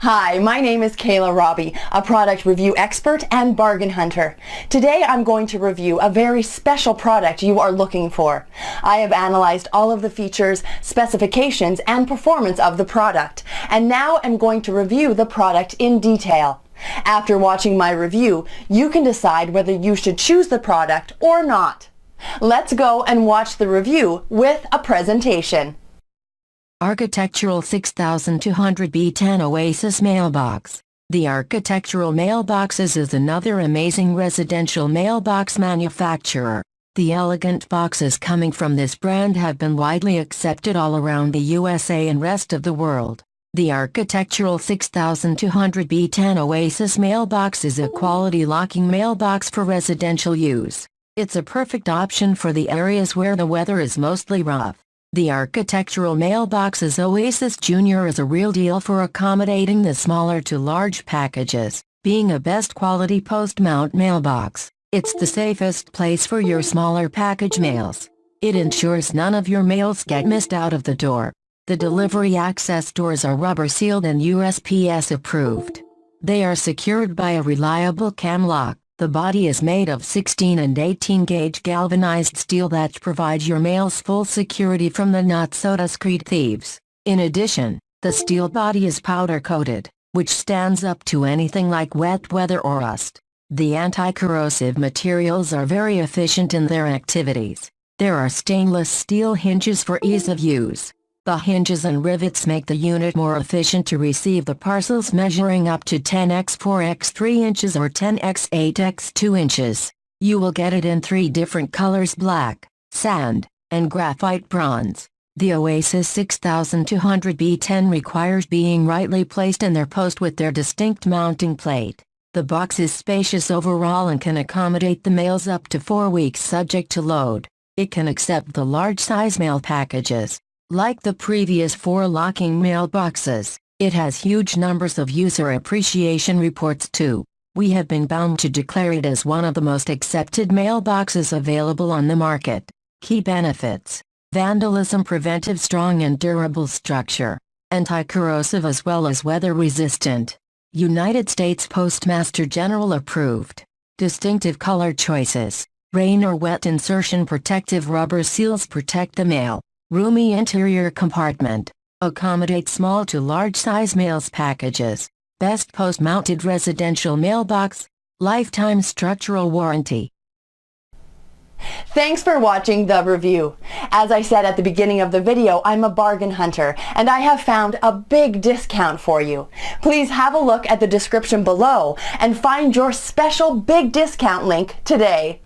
Hi, my name is Kayla Robbie, a product review expert and bargain hunter. Today I'm going to review a very special product you are looking for. I have analyzed all of the features, specifications, and performance of the product, and now I'm going to review the product in detail. After watching my review, you can decide whether you should choose the product or not. Let's go and watch the review with a presentation. Architectural 6200B10 Oasis Mailbox. The Architectural Mailboxes is another amazing residential mailbox manufacturer. The elegant boxes coming from this brand have been widely accepted all around the USA and rest of the world. The Architectural 6200B10 Oasis Mailbox is a quality locking mailbox for residential use. It's a perfect option for the areas where the weather is mostly rough. The Architectural Mailbox's Oasis Junior is a real deal for accommodating the smaller to large packages. Being a best quality post-mount mailbox, it's the safest place for your smaller package mails. It ensures none of your mails get missed out of the door. The delivery access doors are rubber sealed and USPS approved. They are secured by a reliable cam lock. The body is made of 16 and 18 gauge galvanized steel that provides your mails full security from the not-so-discrete thieves. In addition, the steel body is powder coated, which stands up to anything like wet weather or rust. The anti-corrosive materials are very efficient in their activities. There are stainless steel hinges for ease of use. The hinges and rivets make the unit more efficient to receive the parcels measuring up to 10x4x3 inches or 10x8x2 inches. You will get it in 3 different colors: black, sand, and graphite bronze. The Oasis 6200B10 requires being rightly placed in their post with their distinct mounting plate. The box is spacious overall and can accommodate the mails up to 4 weeks subject to load. It can accept the large size mail packages. Like the previous 4 locking mailboxes, it has huge numbers of user appreciation reports too. We have been bound to declare it as one of the most accepted mailboxes available on the market. Key benefits: vandalism preventive, strong and durable structure, anti-corrosive as well as weather resistant, United States Postmaster General approved, distinctive color choices, rain or wet insertion, protective rubber seals protect the mail. Roomy interior compartment. Accommodate small to large size mails packages. Best post-mounted residential mailbox. Lifetime structural warranty. Thanks for watching the review. As I said at the beginning of the video, I'm a bargain hunter and I have found a big discount for you. Please have a look at the description below and find your special big discount link today.